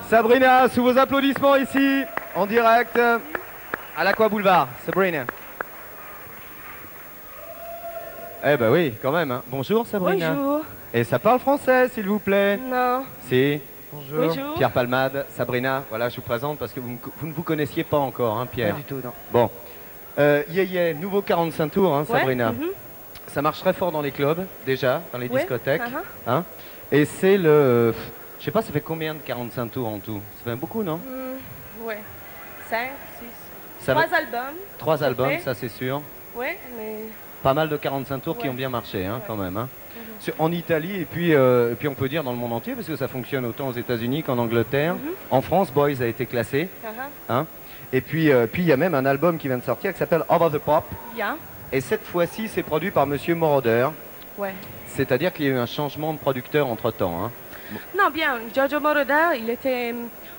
Sabrina, sous vos applaudissements ici, en direct, à l'Aqua Boulevard. Sabrina. Eh ben oui, quand même. Hein. Bonjour Sabrina. Bonjour. Et ça parle français, s'il vous plaît? Non. Si. Bonjour. Bonjour. Pierre Palmade, Sabrina, voilà, je vous présente parce que vous ne vous connaissiez pas encore, hein, Pierre? Pas du tout, non. Bon. Nouveau 45 tours, hein, Sabrina. Ouais, Ça marche très fort dans les clubs, déjà, dans les discothèques. Hein. Et c'est le... Je sais pas, ça fait combien de 45 tours en tout? Ça fait beaucoup, non? Ouais. 5, 6. Ça 3 va... albums. 3 albums, ça c'est sûr. Ouais, mais... Pas mal de 45 tours qui ont bien marché, hein, quand même. Hein. En Italie, et puis on peut dire dans le monde entier, parce que ça fonctionne autant aux États-Unis qu'en Angleterre. En France, Boys a été classé. Hein. Et puis il y a même un album qui vient de sortir qui s'appelle Over the Pop. Et cette fois-ci, c'est produit par Monsieur Moroder. Ouais. C'est-à-dire qu'il y a eu un changement de producteur entre-temps. Hein. Non, bien. Giorgio Moroder, il était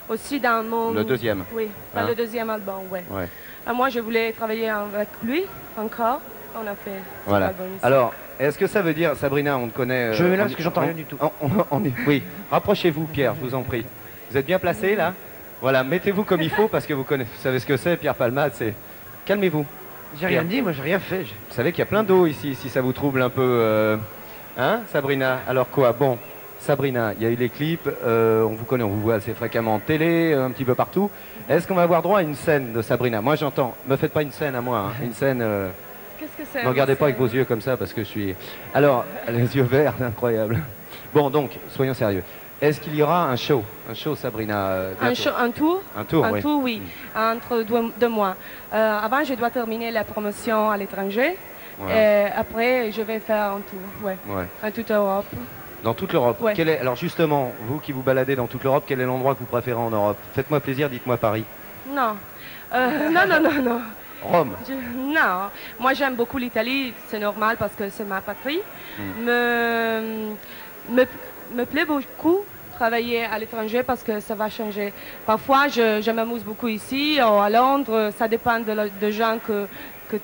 aussi dans mon... Le deuxième. Oui, dans le deuxième album, ouais. Moi, je voulais travailler avec lui encore. On a fait cet album ici. Alors, est-ce que ça veut dire, Sabrina, on te connaît... Je vais là parce que j'entends rien du tout. Oui, rapprochez-vous, Pierre, je vous en prie. Vous êtes bien placé, là? Voilà, mettez-vous comme il faut, parce que vous savez ce que c'est, Pierre Palmade, c'est... Calmez-vous. J'ai rien dit, moi j'ai rien fait. Vous savez qu'il y a plein d'eau ici, si ça vous trouble un peu... Hein, Sabrina? Alors quoi? Bon, Sabrina, il y a eu les clips, on vous connaît, on vous voit assez fréquemment en télé, un petit peu partout. Est-ce qu'on va avoir droit à une scène de Sabrina? Moi j'entends, me faites pas une scène à moi, hein. Une scène... Qu'est-ce que c'est? Ne regardez pas avec vos yeux comme ça parce que je suis... Alors, les yeux verts, c'est incroyable. Bon, donc, soyons sérieux. Est-ce qu'il y aura un show, Sabrina? Un tour? Un tour, un tour, oui, entre 2 mois. Avant, je dois terminer la promotion à l'étranger. Et après, je vais faire un tour, en toute Europe. Dans toute l'Europe. Alors justement, vous qui vous baladez dans toute l'Europe, quel est l'endroit que vous préférez en Europe? Faites-moi plaisir, dites-moi Paris. Non. Non. Rome. Non, moi j'aime beaucoup l'Italie, c'est normal parce que c'est ma patrie. Me plaît beaucoup travailler à l'étranger parce que ça va changer. Parfois je m'amuse beaucoup ici, à Londres, ça dépend de gens que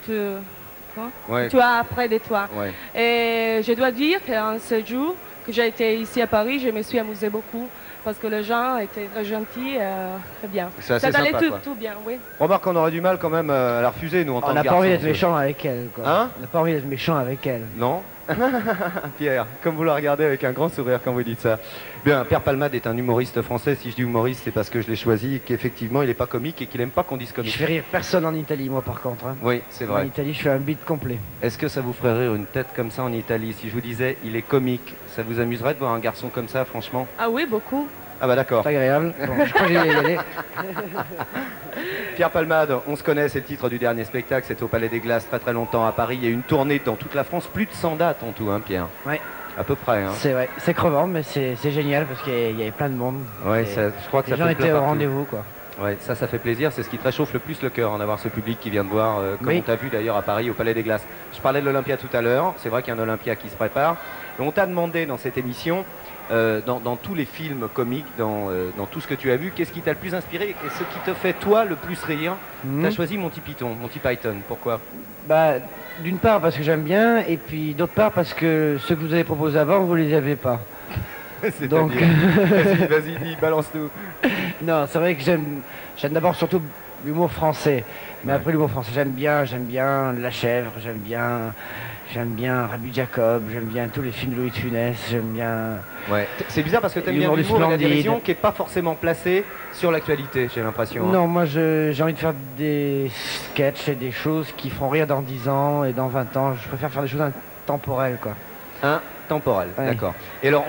tu as près de toi. Et je dois dire qu'en ce jour que j'ai été ici à Paris, je me suis amusée beaucoup. Parce que les gens étaient très gentils, très bien. Ça allait tout bien, oui. Remarque qu'on aurait du mal quand même à la refuser, nous, en tant que garçons. On n'a pas envie d'être méchant avec elle, quoi. Hein? On n'a pas envie d'être méchant avec elle. Non? Pierre, comme vous la regardez avec un grand sourire quand vous dites ça. Bien, Pierre Palmade est un humoriste français. Si je dis humoriste, c'est parce que je l'ai choisi, qu'effectivement, il n'est pas comique et qu'il n'aime pas qu'on dise comique. Je fais rire personne en Italie, moi, par contre. Hein. Oui, c'est vrai. En Italie, je fais un beat complet. Est-ce que ça vous ferait rire une tête comme ça en Italie? Si je vous disais, il est comique, ça vous amuserait de voir un garçon comme ça, franchement? Ah oui, beaucoup. Ah bah d'accord. C'est agréable. Bon, je crois que j'y aller. Pierre Palmade, on se connaît, c'est le titre du dernier spectacle, c'était au Palais des Glaces très longtemps à Paris. Il y a eu une tournée dans toute la France, plus de 100 dates en tout, hein, Pierre? Oui. À peu près. Hein. C'est vrai, c'est crevant, mais c'est génial parce qu'il y avait plein de monde. Ouais, je crois que les gens étaient au rendez-vous, quoi. Ouais, ça fait plaisir, c'est ce qui te réchauffe le plus le cœur, d'avoir ce public qui vient te voir, comme on t'a vu d'ailleurs à Paris au Palais des Glaces. Je parlais de l'Olympia tout à l'heure, c'est vrai qu'il y a un Olympia qui se prépare. Et on t'a demandé dans cette émission, dans tous les films comiques, dans tout ce que tu as vu, qu'est-ce qui t'a le plus inspiré et ce qui te fait toi le plus rire? Tu as choisi Monty Python, pourquoi? Bah, d'une part parce que j'aime bien, et puis d'autre part parce que ceux que vous avez proposés avant, vous les avez pas. Donc, vas-y, dis, balance-nous. Non, c'est vrai que j'aime d'abord surtout l'humour français. Mais après l'humour français, j'aime bien La Chèvre, j'aime bien Rabbi Jacob, j'aime bien tous les films de Louis de Funès, j'aime bien... Ouais, c'est bizarre parce que t'aimes bien l'humour et la dérision qui n'est pas forcément placé sur l'actualité, j'ai l'impression. Non, moi j'ai envie de faire des sketchs et des choses qui feront rire dans 10 ans et dans 20 ans. Je préfère faire des choses intemporelles, quoi. Temporel, d'accord. Et alors,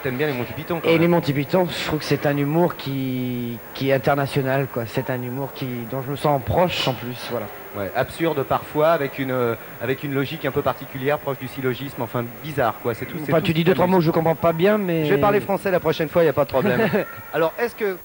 t'aimes bien les Monty Python quand même. Les Monty Python, je trouve que c'est un humour qui est international, quoi. C'est un humour dont je me sens proche en plus, voilà. Ouais, absurde parfois, avec une logique un peu particulière, proche du syllogisme, enfin bizarre, quoi. C'est tout. Enfin, tu dis 2-3 mots que je comprends pas bien, mais... Je vais parler français la prochaine fois, il n'y a pas de problème. Alors, est-ce que...